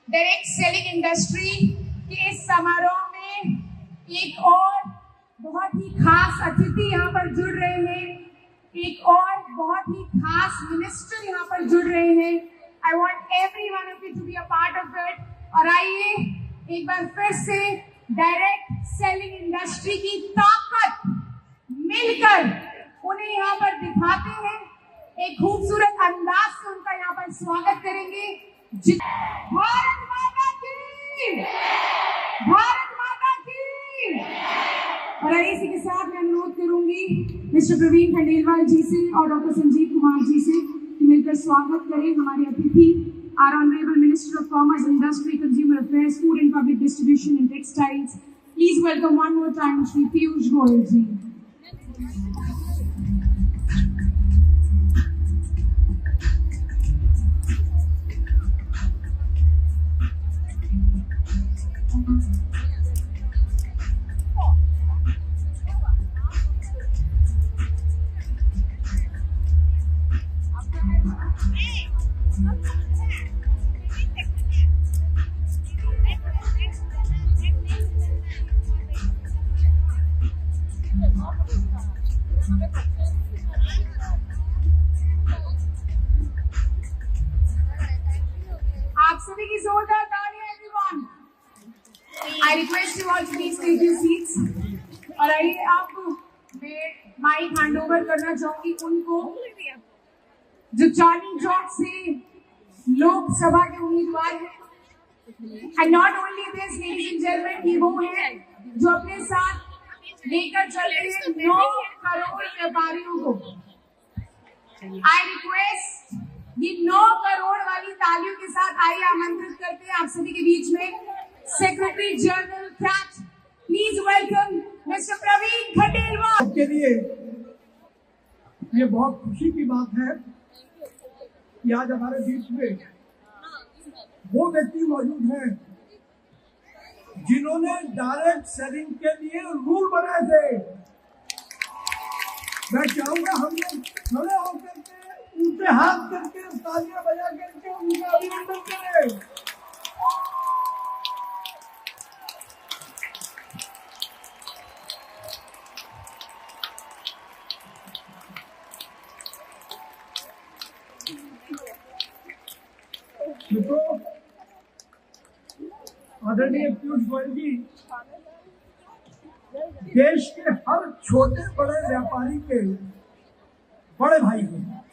Direct selling industry के इस समारोह में एक और बहुत ही खास अतिथि यहाँ पर जुड़ रहे हैं, एक और बहुत ही खास मिनिस्टर यहाँ पर जुड़ रहे हैं। I want every one of you to be a part of it. और आइए एक बार फिर से डायरेक्ट सेलिंग इंडस्ट्री की ताकत मिलकर उन्हें यहाँ पर दिखाते हैं। एक खूबसूरत अंदाज से उनका यहाँ पर स्वागत करेंगे। भारत माता की, भारत माता की। और इसी के साथ मैं अनुरोध करूंगी मिस्टर प्रवीण खंडेलवाल जी से और डॉक्टर संजीव कुमार जी से कि मिलकर स्वागत करें हमारे अतिथि our honourable minister of commerce, industry, consumer affairs, food and public distribution and textiles. Please welcome one more time Shri Piyush Goyal ji. आप सभी की जोरदार तालियां everyone. I request you all to please take your seats। और आइए आप मैं माइक हैंड ओवर करना चाहूंगी उनको जो चांदनी चौक से लोकसभा के उम्मीदवार हैं। And not only this ladies and gentleman, ये वो है जो अपने साथ लेकर चल रहे हैं 9 करोड़ व्यापारियों को। आई रिक्वेस्ट ये 9 करोड़ वाली तालियों के साथ आइए आमंत्रित करते हैं आप सभी के बीच में secretary general CAIT. Please welcome mister Praveen Khandelwal. के लिए ये बहुत खुशी की बात है कि आज हमारे बीच में वो व्यक्ति मौजूद हैं जिन्होंने डायरेक्ट सेलिंग के लिए रूल बनाए थे। मैं चाहूंगा हम लोग खड़े होकर के उनके हाथ करके तालियां बजा करके उनका अभिनंदन करें। मित्रों, आदरणीय पीयूष गोयल जी देश के हर छोटे बड़े व्यापारी के बड़े भाई हैं।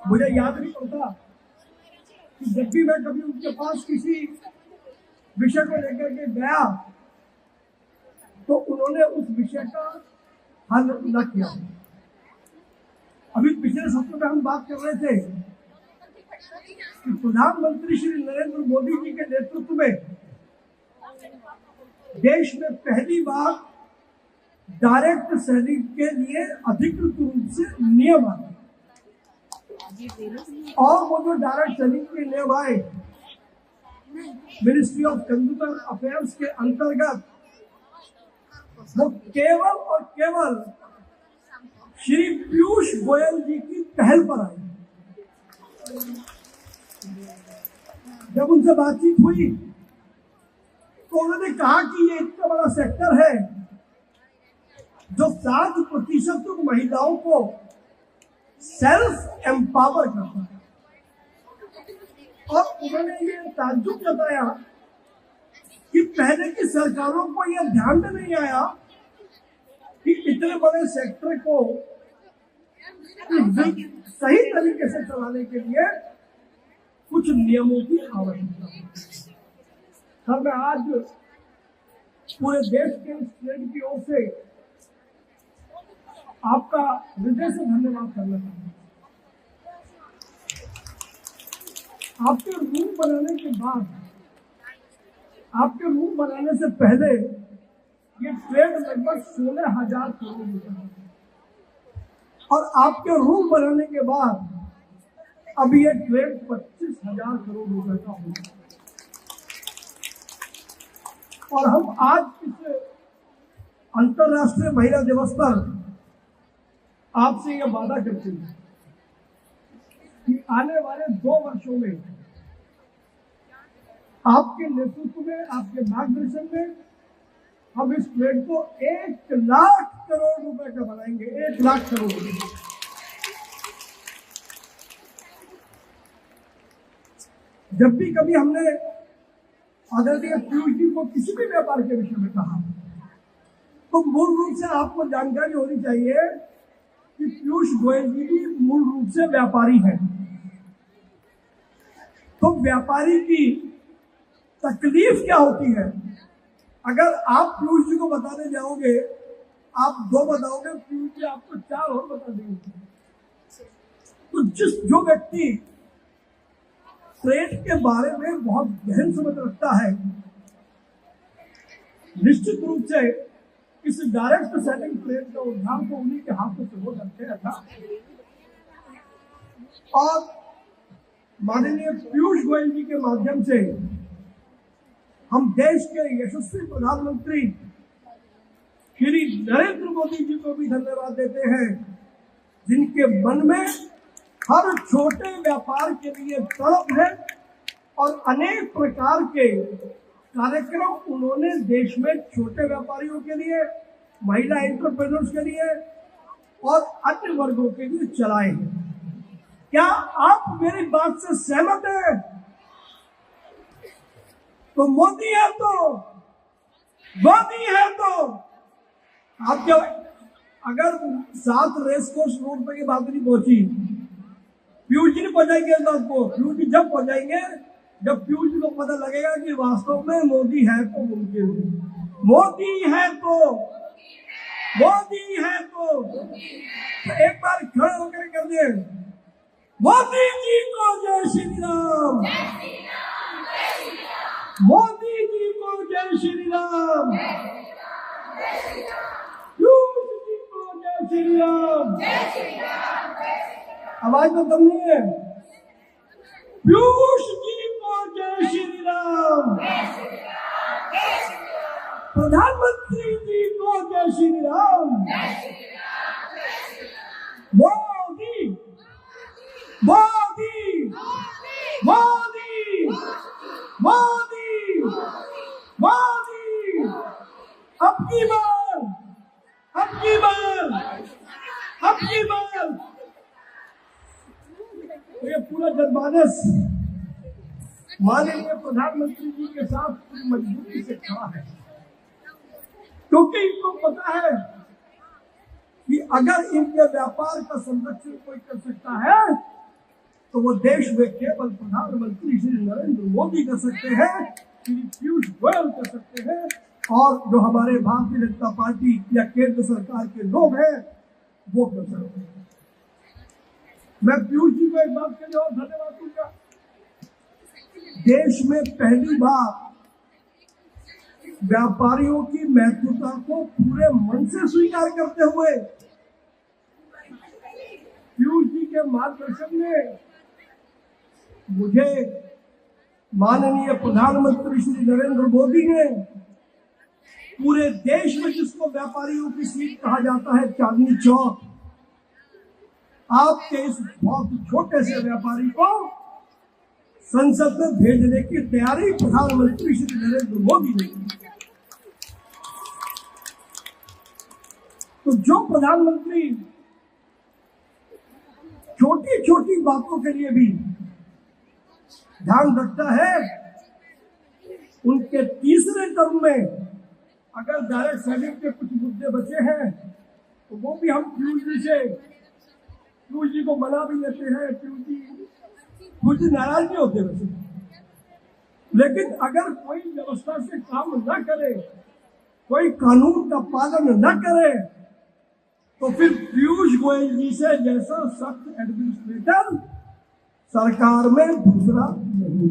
मुझे याद नहीं पड़ता कि जब भी मैं कभी उनके पास किसी विषय को लेकर के गया तो उन्होंने उस विषय का हल न किया। अभी पिछले सप्ताह में हम बात कर रहे थे कि प्रधानमंत्री श्री नरेंद्र मोदी जी के नेतृत्व में देश में पहली बार डायरेक्ट सेलिंग के लिए अधिकृत रूप से नियम आए। और वो जो डायरेक्ट सेलिंग के नियम आए मिनिस्ट्री ऑफ कंज्यूमर अफेयर्स के अंतर्गत वो केवल और केवल श्री पीयूष गोयल जी की पहल पर आई। जब उनसे बातचीत हुई तो उन्होंने कहा कि ये इतना बड़ा सेक्टर है जो 7% महिलाओं को सेल्फ एम्पावर करता है। और उन्होंने ये ताज्जुब जताया कि पहले की सरकारों को यह ध्यान में नहीं आया कि इतने बड़े सेक्टर को सही तरीके से चलाने के लिए कुछ नियमों की आवश्यकता है। सर, मैं आज पूरे देश के स्टेट की ओर से आपका हृदय से धन्यवाद करना चाहूँगा। आपके रूल बनाने के बाद, आपके रूल बनाने से पहले ये ट्रेड लगभग 16,000 करोड़ रुपए और आपके रूल बनाने के बाद अब ये ट्रेड 25,000 करोड़ रुपए का होगा। और हम आज इस अंतर्राष्ट्रीय महिला दिवस पर आपसे यह वादा करते हैं कि आने वाले 2 वर्षों में आपके नेतृत्व में, आपके मार्गदर्शन में हम इस ट्रेड को 1 लाख करोड़ रुपए का बनाएंगे। 1 लाख करोड़ रुपए। जब भी कभी हमने आदरणीय पीयूष जी को किसी भी व्यापार के विषय में कहा, तो मूल रूप से आपको जानकारी होनी चाहिए कि पीयूष गोयल जी भी मूल रूप से व्यापारी हैं। तो व्यापारी की तकलीफ क्या होती है? अगर आप पीयूष जी को बताने जाओगे, आप 2 बताओगे, पीयूष जी आपको 4 और बता देंगे। तो जो व्यक्ति ट्रेड के बारे में बहुत गहन समझ रखता है, निश्चित रूप से इस डायरेक्ट सेलिंग ट्रेड का उद्धार तो उन्हीं के हाथों से हो सकते हैं। और माननीय पीयूष गोयल जी के माध्यम से हम देश के यशस्वी प्रधानमंत्री श्री नरेंद्र मोदी जी को भी धन्यवाद देते हैं, जिनके मन में हर छोटे व्यापार के लिए तड़प है और अनेक प्रकार के कार्यक्रम उन्होंने देश में छोटे व्यापारियों के लिए, महिला एंटरप्रेन्योर्स के लिए और अन्य वर्गों के लिए चलाए हैं। क्या आप मेरी बात से सहमत हैं? तो मोदी है तो आप जब अगर 7 रेस कोर्स रोड पर की बात नहीं पहुंची, पीयूष जी नहीं पहुंचाएंगे इस बात को। पीयूष जी जब पहुंचाएंगे, जब पीयूष जी को पता लगेगा कि वास्तव में मोदी है तो मुमकिन है। मोदी है तो एक बार खड़े होकर कर दे, मोदी जी को जय श्री राम, मोदी जी को जय श्री राम, पीयूष जी को जय श्री राम। आवाज तो कम नहीं है। पीयूष जी को जय श्री राम, प्रधानमंत्री जी को जय श्री राम। मोदी मोदी मोदी मोदी मोदी अब की बार ये पूरा जनमानस माननीय प्रधानमंत्री जी के साथ पूरी मजबूती से खड़ा है, क्योंकि इनको पता है कि अगर इनके व्यापार का संरक्षण कोई कर सकता है तो वो देश में केवल प्रधानमंत्री श्री नरेंद्र मोदी कर सकते हैं, श्री पीयूष गोयल कर सकते हैं, और जो हमारे भारतीय जनता पार्टी या केंद्र सरकार के लोग हैं वो कर सकते हैं। मैं पीयूष जी को एक बात के लिए और धन्यवाद दूंगा। देश में पहली बार व्यापारियों की महत्वता को पूरे मन से स्वीकार करते हुए पीयूष जी के मार्गदर्शन में मुझे माननीय प्रधानमंत्री श्री नरेंद्र मोदी ने पूरे देश में, जिसको व्यापारियों की सीट कहा जाता है, चांदनी चौक, आपके इस बहुत छोटे से व्यापारी को संसद में भेजने की तैयारी प्रधानमंत्री श्री नरेंद्र मोदी ने की। तो जो प्रधानमंत्री छोटी छोटी बातों के लिए भी ध्यान रखता है, उनके तीसरे टर्म में अगर डायरेक्ट सेलिंग के कुछ मुद्दे बचे हैं तो वो भी हम पीयूष जी को मना भी लेते हैं। पीयूष जी नाराज नहीं होते वैसे, लेकिन अगर कोई व्यवस्था से काम न करे, कोई कानून का पालन न करे, तो फिर पीयूष गोयल जी से जैसा सख्त एडमिनिस्ट्रेटर सरकार में दूसरा नहीं।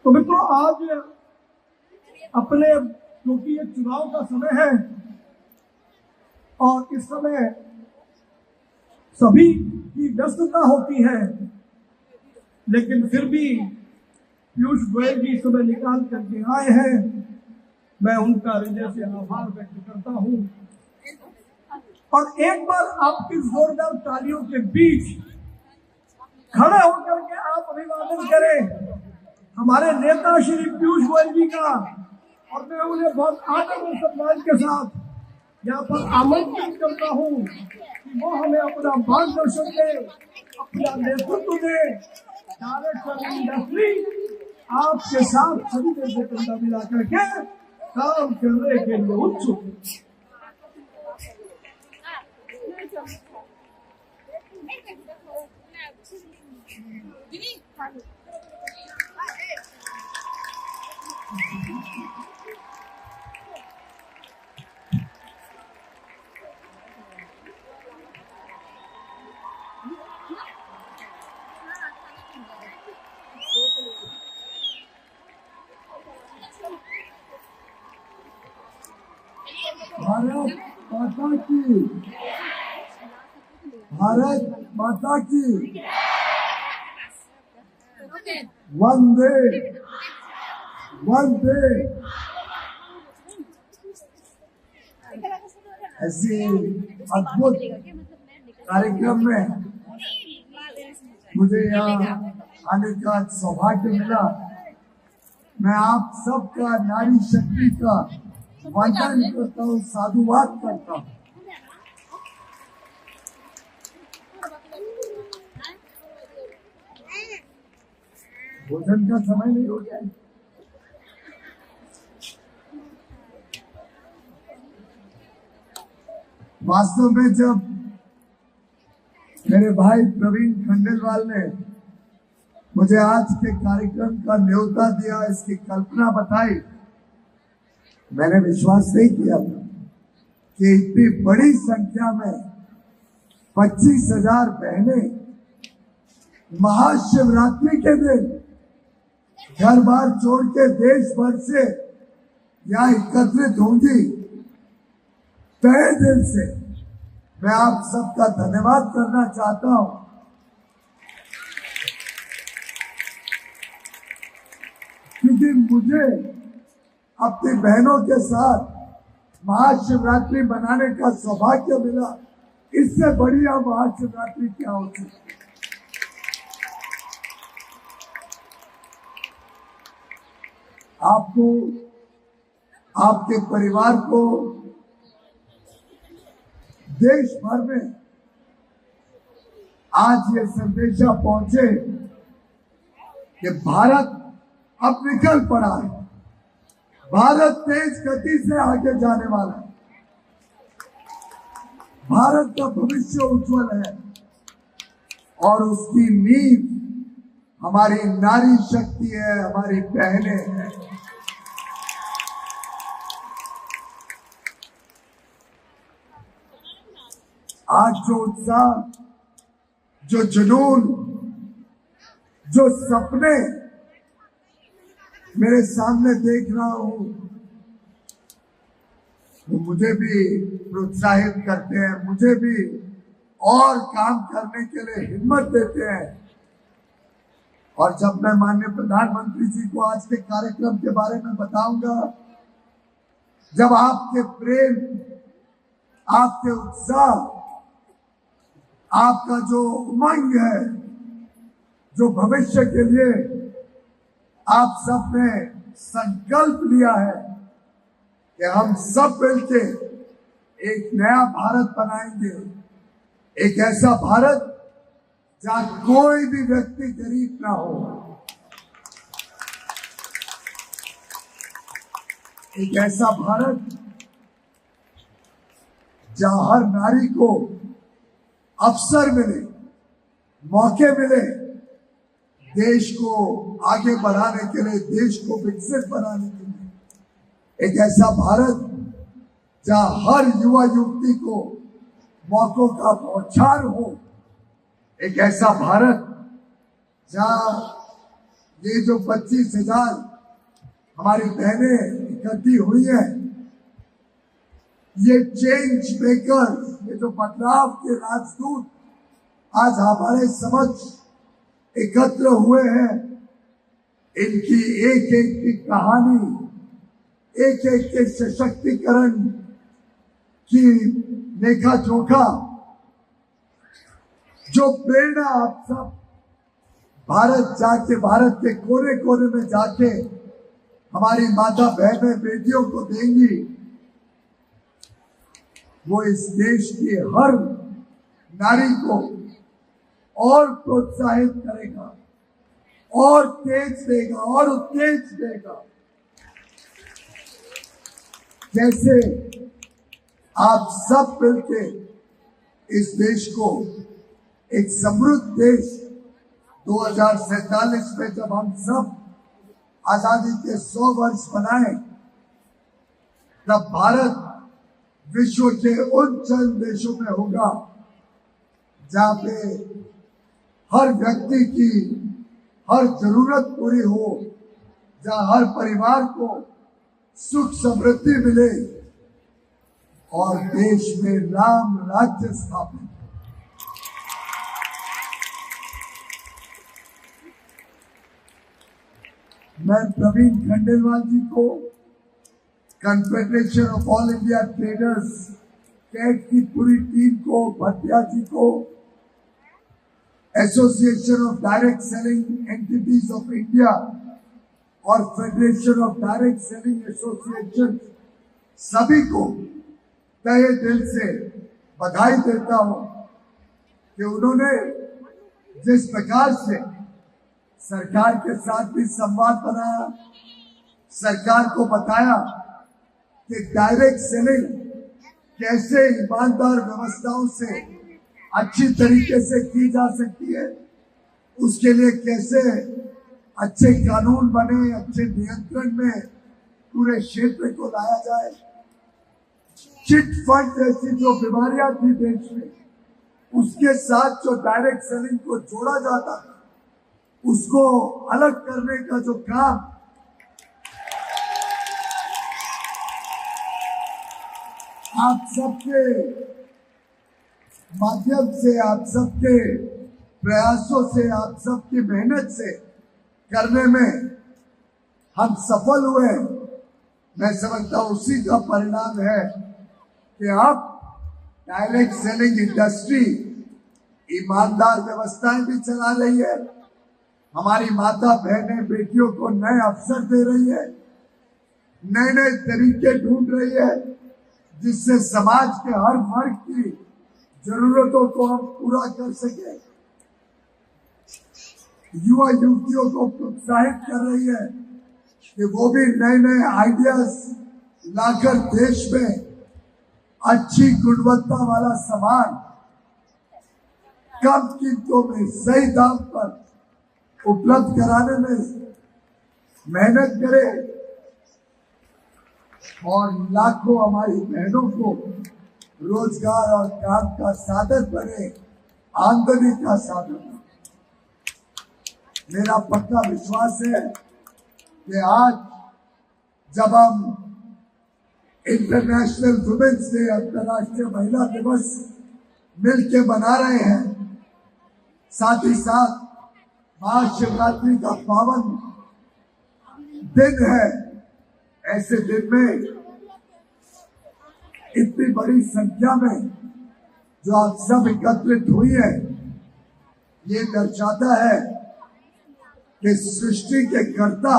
तो मित्रों, आज अपने, क्योंकि ये चुनाव का समय है और इस समय सभी की व्यस्तता होती है, लेकिन फिर भी पीयूष गोयल जी समय निकाल करके आए हैं, मैं उनका हृदय से आभार व्यक्त करता हूं। और एक बार आपकी जोरदार तालियों के बीच खड़े होकर के आप अभिवादन करें। हमारे नेता श्री पीयूष गोयल जी का, और मैं उन्हें बहुत आदर और सम्मान के साथ यहाँ पर आमंत्रित करता हूँ कि वो हमें अपना मार्गदर्शन दे, अपना नेतृत्व दे। डायरेक्टर इंडस्ट्री आपके साथ कंधे से कंधा मिला करके काम करने के लिए उत्सुक है। भारत माता की, भारत माता की, वंदे वंदे। ऐसे अद्भुत कार्यक्रम में मुझे यहाँ आने का सौभाग्य मिला। मैं आप सबका नारी शक्ति का वंदन करता हूँ, साधुवाद करता हूँ। भोजन का समय नहीं हो गया। वास्तव में जब मेरे भाई प्रवीण खंडेलवाल ने मुझे आज के कार्यक्रम का न्योता दिया, इसकी कल्पना बताई, मैंने विश्वास नहीं किया था कि इतनी बड़ी संख्या में 25,000 बहनें महाशिवरात्रि के दिन घर बार छोड़ के देश भर से यहाँ एकत्रित होंगी। तहे दिल से मैं आप सबका धन्यवाद करना चाहता हूं, क्योंकि मुझे अपनी बहनों के साथ महाशिवरात्रि मनाने का सौभाग्य मिला। इससे बढ़िया महाशिवरात्रि क्या हो सकती है। आपको, आपके परिवार को देश भर में आज ये संदेशा पहुंचे कि भारत अब निकल पड़ा है, भारत तेज गति से आगे जाने वाला है, भारत का भविष्य उज्जवल है और उसकी नींव हमारी नारी शक्ति है, हमारी बहनें हैं। आज जो उत्साह, जो जुनून, जो सपने मेरे सामने देख रहा हूं, वो मुझे भी प्रोत्साहित करते हैं, मुझे भी और काम करने के लिए हिम्मत देते हैं। और जब मैं माननीय प्रधानमंत्री जी को आज के कार्यक्रम के बारे में बताऊंगा, जब आपके प्रेम, आपके उत्साह, आपका जो उमंग है, जो भविष्य के लिए आप सब ने संकल्प लिया है कि हम सब मिलके एक नया भारत बनाएंगे, एक ऐसा भारत जहां कोई भी व्यक्ति गरीब ना हो, एक ऐसा भारत जहां हर नारी को अवसर मिले, मौके मिले, देश को आगे बढ़ाने के लिए, देश को विकसित बनाने के लिए। एक ऐसा भारत जहां हर युवा युवती को मौकों का बौछार हो, एक ऐसा भारत जहां ये जो 25,000 हमारी बहनें इकट्ठी हुई हैं, ये चेंज मेकर, ये जो बदलाव के राजदूत आज हमारे समक्ष एकत्र हुए हैं, इनकी एक एक की कहानी, एक एक के सशक्तिकरण की लेखा जोखा, जो प्रेरणा आप सब भारत के कोने कोने में जाके हमारी माता बहनें बेटियों को देंगी, वो इस देश की हर नारी को और प्रोत्साहित करेगा और तेज देगा और उत्तेज देगा। जैसे आप सब मिलके इस देश को एक समृद्ध देश 2047 में जब हम सब आजादी के 100 वर्ष बनाए, तब भारत विश्व के उन चंद देशों में होगा जहां पे हर व्यक्ति की हर जरूरत पूरी हो, जहां हर परिवार को सुख समृद्धि मिले और देश में राम राज्य स्थापित। मैं प्रवीण खंडेलवाल जी को, confederation of all India traders CAIT की पूरी टीम को, भटिया जी को, association of direct selling entities of India और federation of direct selling association, सभी को तहे दिल से बधाई देता हूं कि उन्होंने जिस प्रकार से सरकार के साथ भी संवाद बनाया, सरकार को बताया कि डायरेक्ट सेलिंग कैसे ईमानदार व्यवस्थाओं से अच्छी तरीके से की जा सकती है, उसके लिए कैसे अच्छे कानून बने, अच्छे नियंत्रण में पूरे क्षेत्र को लाया जाए। चिट फंड जैसी जो बीमारियां थी देश में, उसके साथ जो डायरेक्ट सेलिंग को जोड़ा जाता था, उसको अलग करने का जो काम आप सबके माध्यम से, आप सबके प्रयासों से, आप सबकी मेहनत से करने में हम सफल हुए, मैं समझता हूं उसी का परिणाम है कि अब डायरेक्ट सेलिंग इंडस्ट्री ईमानदार व्यवस्थाएं भी चला रही है, हमारी माता बहनें बेटियों को नए अवसर दे रही है, नए नए तरीके ढूंढ रही है जिससे समाज के हर वर्ग की जरूरतों को हम पूरा कर सके। युवा युवतियों को प्रोत्साहित कर रही है कि वो भी नए नए आइडियाज लाकर देश में अच्छी गुणवत्ता वाला सामान कम कीमतों में सही दाम पर उपलब्ध कराने में मेहनत करे और लाखों हमारी बहनों को रोजगार और काम का साधन बने, आमदनी का साधन बने। मेरा पक्का विश्वास है कि आज जब हम इंटरनेशनल वुमेन्स डे, अंतर्राष्ट्रीय महिला दिवस मिलके मना रहे हैं, साथ ही साथ महाशिवरात्रि का पावन दिन है, ऐसे दिन में इतनी बड़ी संख्या में जो आप सब एकत्रित हुई है, ये दर्शाता है कि सृष्टि के कर्ता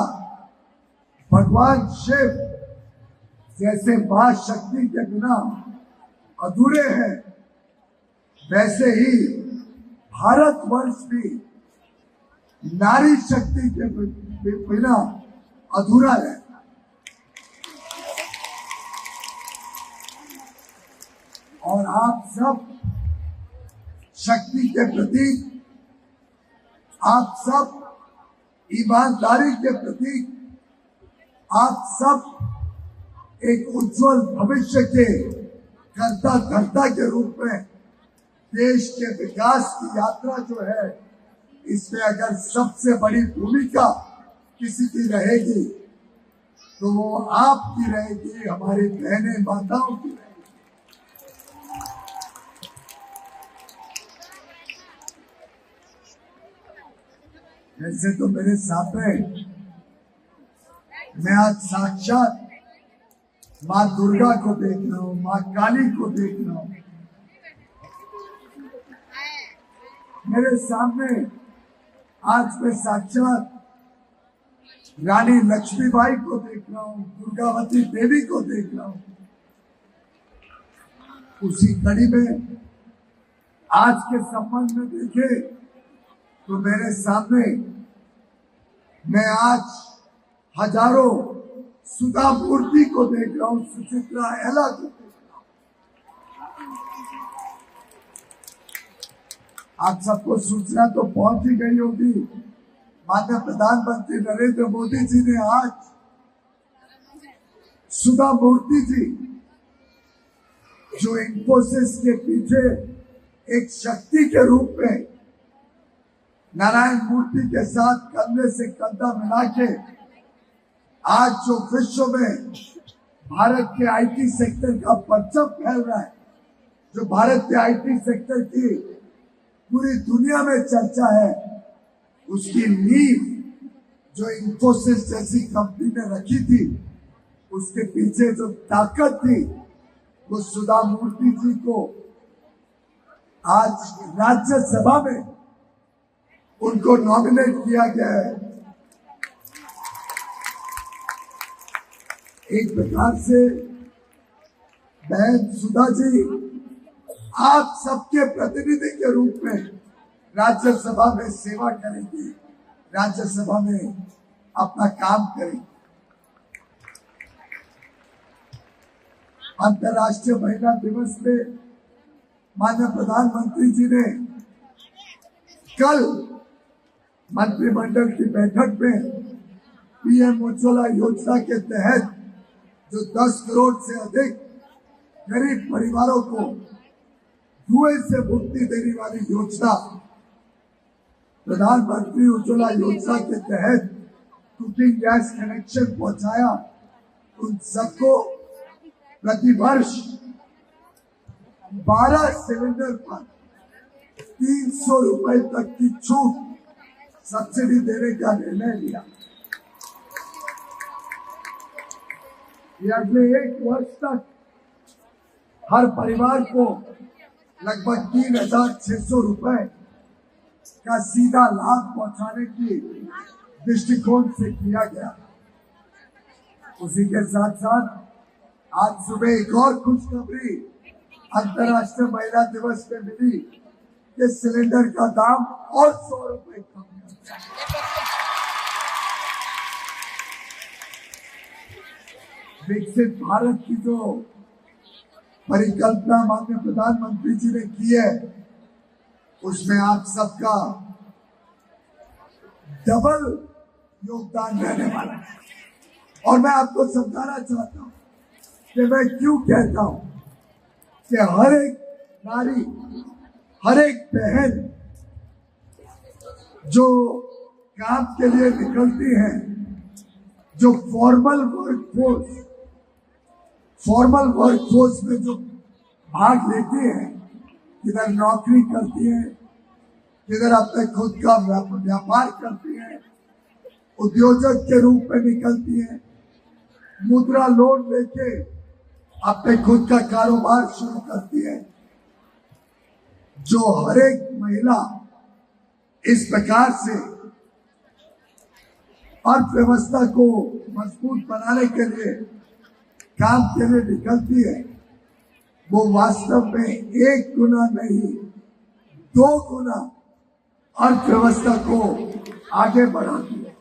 भगवान शिव जैसे महाशक्ति के बिना अधूरे हैं, वैसे ही भारतवर्ष भी नारी शक्ति के बिना अधूरा है। और आप सब शक्ति के प्रतीक, आप सब ईमानदारी के प्रतीक, आप सब एक उज्जवल भविष्य के कर्ता धर्ता के रूप में देश के विकास की यात्रा जो है, इसमें अगर सबसे बड़ी भूमिका किसी की रहेगी तो वो आपकी रहेगी, हमारी बहनें माताओं की रहेगी। वैसे तो मेरे सामने मैं आज साक्षात माँ दुर्गा को देख रहा हूँ, माँ काली को देख रहा हूँ, मेरे सामने आज मैं साक्षात रानी लक्ष्मीबाई को देख रहा हूं, दुर्गावती देवी को देख रहा हूं। उसी कड़ी में आज के संबंध में देखे तो मेरे सामने मैं आज हजारों सुधा मूर्ति को देख रहा हूं, सुचित्रा एला को देख रहा हूं। आप सबको सूचना तो पहुंच ही गई होगी। माननीय प्रधानमंत्री नरेंद्र मोदी जी ने आज सुधा मूर्ति जी, जो इंफोसिस के पीछे एक शक्ति के रूप में नारायण मूर्ति के साथ कंधे से कंधा मिला के आज जो विश्व में भारत के आईटी सेक्टर का परचम फैल रहा है, जो भारत के आईटी सेक्टर की पूरी दुनिया में चर्चा है, उसकी नींव जो इंफोसिस जैसी कंपनी ने रखी थी, उसके पीछे जो ताकत थी, वो सुधा मूर्ति जी को आज राज्यसभा में उनको नॉमिनेट किया गया है। एक प्रकार से बहन सुधा जी आप सबके प्रतिनिधि के रूप में राज्यसभा में सेवा करेंगी, राज्यसभा में अपना काम करेंगी। अंतर्राष्ट्रीय महिला दिवस पे माननीय प्रधानमंत्री जी ने कल मंत्रिमंडल की बैठक में पीएम उज्ज्वला योजना के तहत जो 10 करोड़ से अधिक गरीब परिवारों को धुएं से मुक्ति देने वाली योजना, प्रधानमंत्री उज्ज्वला योजना के तहत कुकिंग गैस कनेक्शन पहुंचाया। उन सबको प्रतिवर्ष 12 सिलेंडर पर 300 रुपए तक की छूट सब्सिडी देने का निर्णय लिया। ये अगले 1 वर्ष तक हर परिवार को लगभग 3,600 रुपए का सीधा लाभ पहुंचाने की दृष्टिकोण से किया गया। उसी के साथ साथ आज सुबह एक और खुशखबरी अंतर्राष्ट्रीय महिला दिवस में मिली कि सिलेंडर का दाम और 100 रुपए कम है। विकसित भारत की जो परिकल्पना माननीय प्रधानमंत्री जी ने की है, उसमें आप सबका डबल योगदान रहने वाला है। और मैं आपको समझाना चाहता हूं कि मैं क्यों कहता हूं कि हर एक नारी, हर एक बहन जो काम के लिए निकलती है, जो फॉर्मल वर्कफोर्स में जो भाग लेती है, किधर नौकरी करती है, किधर अपने खुद का व्यापार करती है, उद्योजक के रूप में निकलती है, मुद्रा लोन लेके अपने खुद का कारोबार शुरू करती है। जो हर एक महिला इस प्रकार से अर्थव्यवस्था को मजबूत बनाने के लिए काम के लिए निकलती है, वो वास्तव में 1 गुना नहीं 2 गुना अर्थव्यवस्था को आगे बढ़ाती है।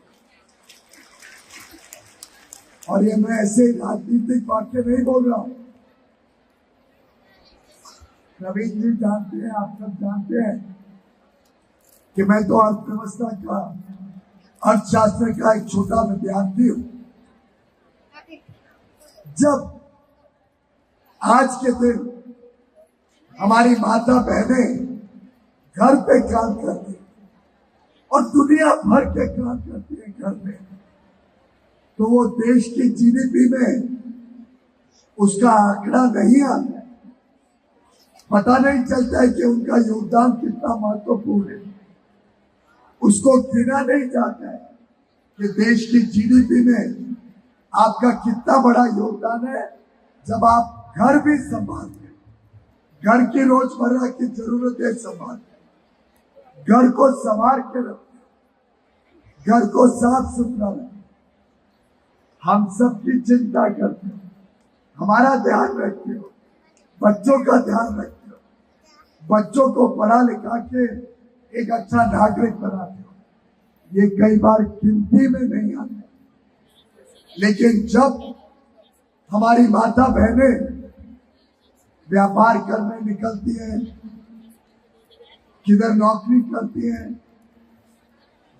और ये मैं ऐसे राजनीतिक वाक्य नहीं बोल रहा हूं। नवीन जी जानते हैं, आप सब जानते हैं कि मैं तो अर्थव्यवस्था का, अर्थशास्त्र का एक छोटा विद्यार्थी हूं। जब आज के दिन हमारी माता बहनें घर पे काम करती और दुनिया भर के काम करती है घर में, तो वो देश की जीडीपी में उसका आंकड़ा नहीं आता है। पता नहीं चलता है कि उनका योगदान कितना महत्वपूर्ण है। उसको गिना नहीं जाता है कि देश की जीडीपी में आपका कितना बड़ा योगदान है जब आप घर भी संभालते, घर की रोजमर्रा की जरूरतें संभालते, घर को संवार के रखते, घर को साफ सुथरा रखें, हम सबकी चिंता करते हो, हमारा ध्यान रखते हो, बच्चों का ध्यान रखते हो, बच्चों को पढ़ा लिखा के एक अच्छा नागरिक बनाते हो। ये कई बार गिनती में नहीं आते, लेकिन जब हमारी माता बहनें व्यापार करने निकलती हैं, किधर नौकरी करती हैं,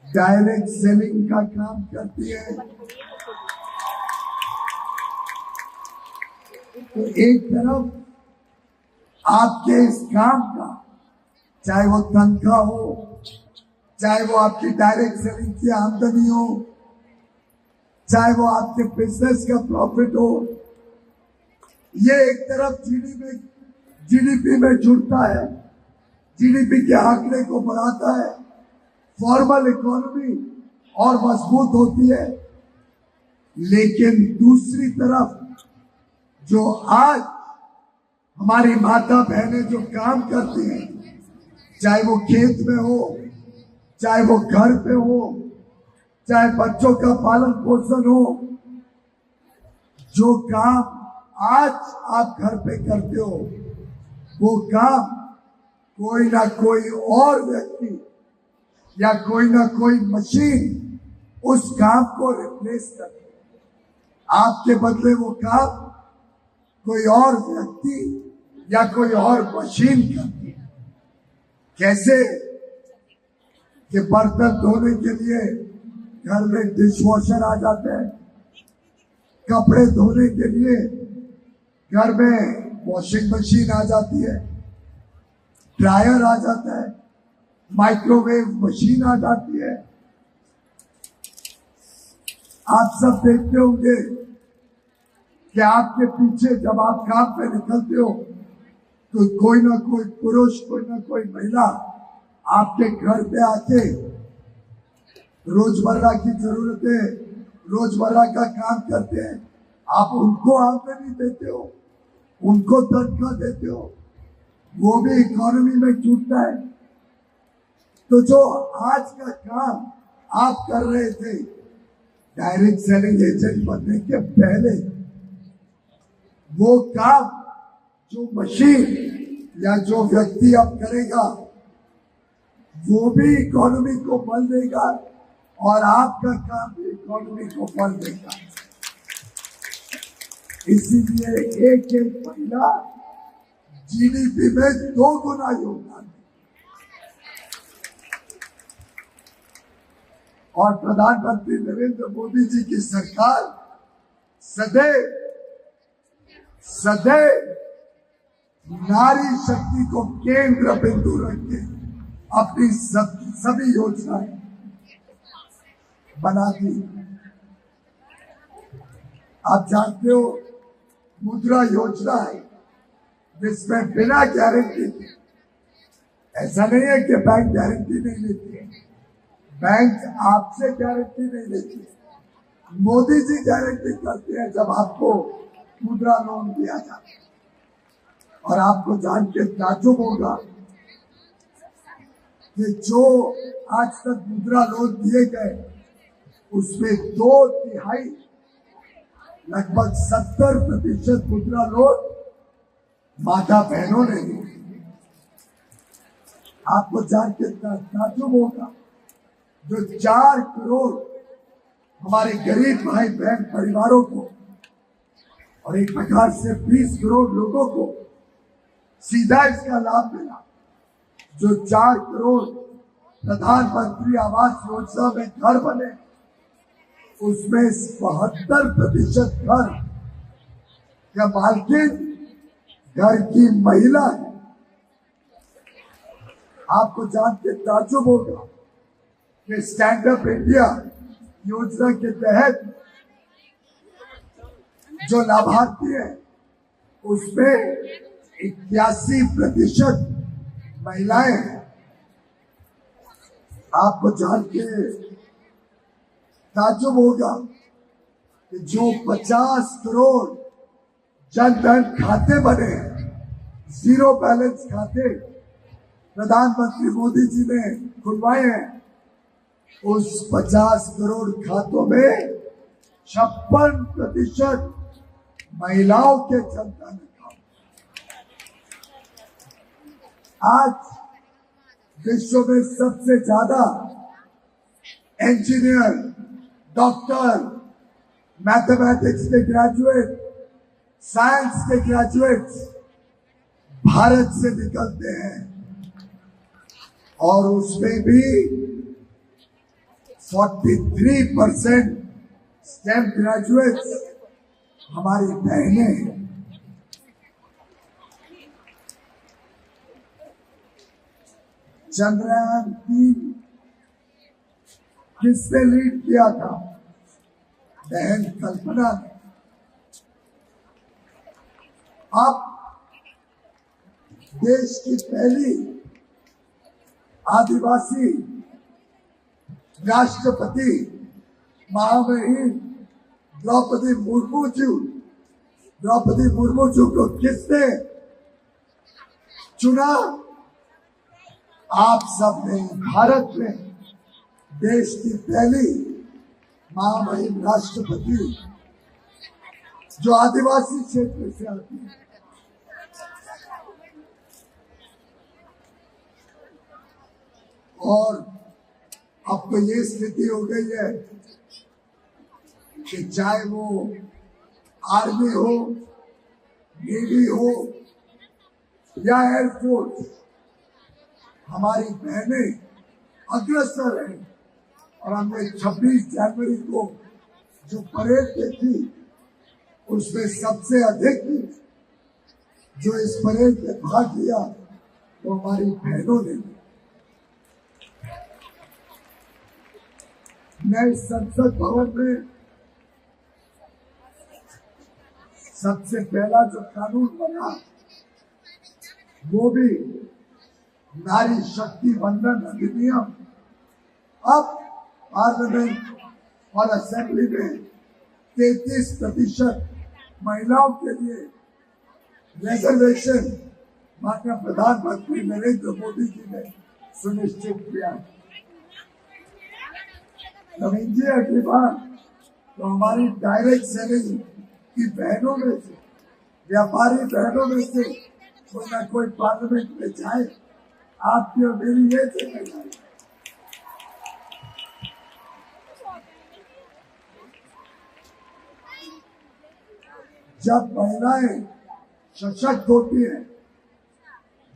डायरेक्ट सेलिंग का काम करती है, तो एक तरफ आपके इस काम का, चाहे वो तनख्वाह हो, चाहे वो आपकी डायरेक्ट सेलिंग की आमदनी हो, चाहे वो आपके बिजनेस का प्रॉफिट हो, ये एक तरफ जीडीपी में जुड़ता है, जीडीपी के आंकड़े को बढ़ाता है, फॉर्मल इकोनॉमी और मजबूत होती है। लेकिन दूसरी तरफ जो आज हमारी माता बहनें जो काम करती हैं, चाहे वो खेत में हो, चाहे वो घर पे हो, चाहे बच्चों का पालन पोषण हो, जो काम आज आप घर पे करते हो, वो काम कोई ना कोई और व्यक्ति या कोई ना कोई मशीन उस काम को रिप्लेस करती है। आपके बदले वो काम कोई और व्यक्ति या कोई और मशीन करती है। कैसे कि बर्तन धोने के लिए घर में डिशवॉशर आ जाते हैं, कपड़े धोने के लिए घर में वॉशिंग मशीन आ जाती है, ड्रायर आ जाता है, माइक्रोवेव मशीन आ जाती है। आप सब देखते होंगे कि आपके पीछे जब आप काम पे निकलते हो तो कोई ना कोई पुरुष, कोई ना कोई महिला आपके घर पे आके रोजमर्रा की जरूरतें, रोजमर्रा का काम करते हैं। आप उनको आमदनी देते हो, उनको तनख्वाह देते हो, वो भी इकोनॉमी में जुटता है। तो जो आज का काम आप कर रहे थे डायरेक्ट सेलिंग एजेंट बनने के पहले, वो काम जो मशीन या जो व्यक्ति अब करेगा, वो भी इकोनॉमी को बल देगा और आपका काम भी इकोनॉमी को बल देगा। इसीलिए एक एक महिला जीडीपी में 2 गुना योगदान। और प्रधानमंत्री नरेंद्र मोदी जी की सरकार सदैव नारी शक्ति को केंद्र बिंदु रख के अपनी सभी योजनाएं बनाती। आप जानते हो मुद्रा योजना है जिसमें बिना गारंटी के, ऐसा नहीं है कि बैंक गारंटी नहीं लेती है, बैंक आपसे गारंटी नहीं लेती है, मोदी जी गारंटी करते हैं जब आपको मुद्रा लोन दिया जाता है। और आपको जान के ताज्जुब होगा कि जो आज तक मुद्रा लोन दिए गए उसमें 2/3 लगभग 70% मुद्रा लोन माता बहनों ने दी। आपको जान के ताज्जुब होगा जो 4 करोड़ हमारे गरीब भाई बहन परिवारों को और एक प्रकार से 20 करोड़ लोगों को सीधा इसका लाभ मिला। जो 4 करोड़ प्रधानमंत्री आवास योजना में घर बने, उसमें 72% घर या मालकिन घर की महिला है। आपको जान के ताज्जुब होगा कि स्टैंड अप इंडिया योजना के तहत जो लाभार्थी है उसमें 81% महिलाएं हैं। आपको जान के ताज्जुब होगा कि जो 50 करोड़ जनधन खाते बने, 0 बैलेंस खाते प्रधानमंत्री मोदी जी ने खुलवाए हैं, उस 50 करोड़ खातों में 56% महिलाओं के जनता ने काम। आज विश्व में सबसे ज्यादा इंजीनियर, डॉक्टर, मैथमेटिक्स के ग्रेजुएट, साइंस के ग्रेजुएट्स भारत से निकलते हैं, और उसमें भी 43% स्टेम ग्रेजुएट्स हमारी बहनें हैं। चंद्रयान 3 किसने लीड किया था? बहन कल्पना ने। अब देश की पहली आदिवासी राष्ट्रपति महामहिम द्रौपदी मुर्मू जी को किसने चुना? आप सब ने। भारत में देश की पहली महामहिम राष्ट्रपति जो आदिवासी क्षेत्र से आती है। और अब तो ये स्थिति हो गई है कि चाहे वो आर्मी हो, नेवी हो या एयरफोर्स, हमारी बहनें अग्रसर हैं। और हमने 26 जनवरी को जो परेड देखी, उसमें सबसे अधिक जो इस परेड में भाग लिया वो हमारी बहनों ने। नए संसद भवन में सबसे पहला जो कानून बना वो भी नारी शक्ति वंदन अधिनियम। अब पार्लियामेंट और असेंबली में 33% महिलाओं के लिए रिजर्वेशन माननीय प्रधानमंत्री नरेंद्र मोदी जी ने सुनिश्चित किया। नवीन जी, अगली बार तो हमारी डायरेक्ट सेलिंग की बहनों में से, व्यापारी बहनों में से कोई ना कोई पार्लियामेंट में जाए। आपकी और मेरी ये जिम्मेदारी। जब महिलाएं सशक्त होती हैं,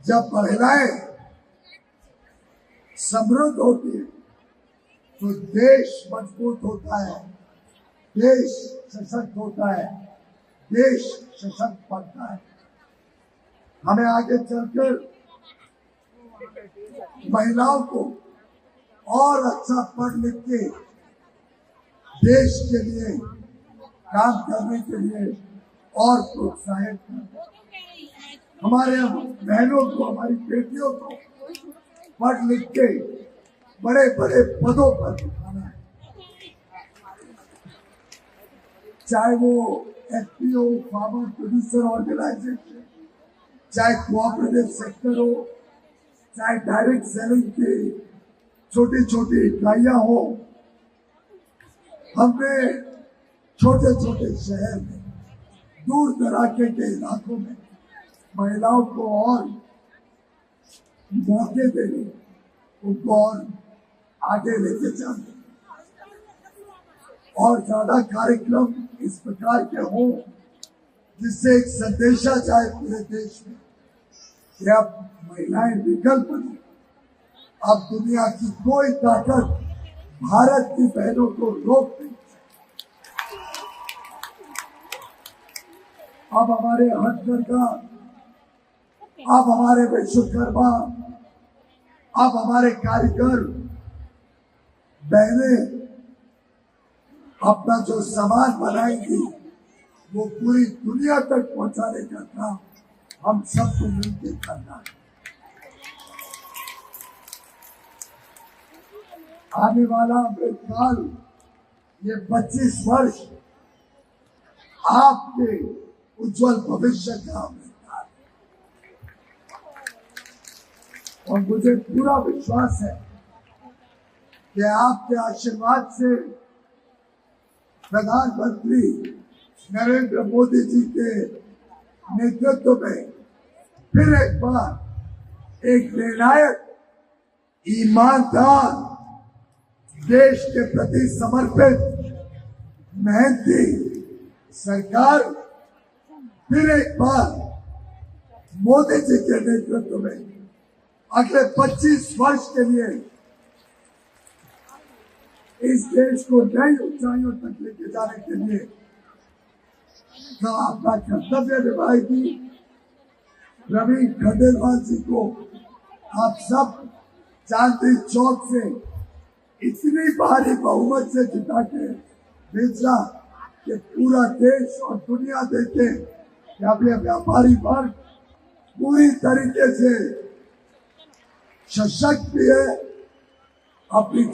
जब महिलाएं समृद्ध होती है, तो देश मजबूत होता है, देश सशक्त होता है, देश सशक्त बनता है। हमें आगे चलकर महिलाओं को और अच्छा पढ़ लिख के देश के लिए काम करने के लिए और प्रोत्साहित करना। हमारे बहनों को, हमारी बेटियों को पढ़ लिख के बड़े बड़े पदों पर बिठाना है। चाहे वो एफपीओ, फार्मर प्रोड्यूसर ऑर्गेनाइजेशन, चाहे कोऑपरेटिव सेक्टर हो, चाहे डायरेक्ट सेलिंग की छोटी छोटी इकाइयां हो। हमने छोटे छोटे शहर में, दूर दराके के इलाकों में महिलाओं को और मौके देने, उनको और आगे लेके जाने और ज्यादा कार्यक्रम इस प्रकार के हो जिससे एक संदेशा जाए पूरे देश में कि अब महिलाएं विकल्प नहीं। अब दुनिया की कोई ताकत भारत की बहनों को रोक नहीं। अब हमारे हथकरघा, अब हमारे विश्वकर्मा, अब हमारे कारीगर बहनें अपना जो सामान बनाएंगी वो पूरी दुनिया तक पहुंचाने का काम हम सबको मिलकर करना है। आने वाला अमृतकाल, ये 25 वर्ष आपके उज्जवल भविष्य का अमृतकाल है। और मुझे पूरा विश्वास है कि आपके आशीर्वाद से प्रधानमंत्री नरेंद्र मोदी जी के नेतृत्व में फिर एक बार एक निर्णायक, ईमानदार, देश के प्रति समर्पित, मेहनती सरकार फिर एक बार मोदी जी के नेतृत्व में अगले 25 वर्ष के लिए इस देश को नई ऊंचाइयों तक लेके जाने के लिए तो अपना कर्तव्य निभाएगी। प्रवीण खंडेलवाल जी को आप सब चांदनी चौक से इतनी भारी बहुमत से जिता के भेजा कि पूरा देश और दुनिया देखे कि अब ये व्यापारी वर्ग पूरी तरीके से सशक्त भी है, अपनी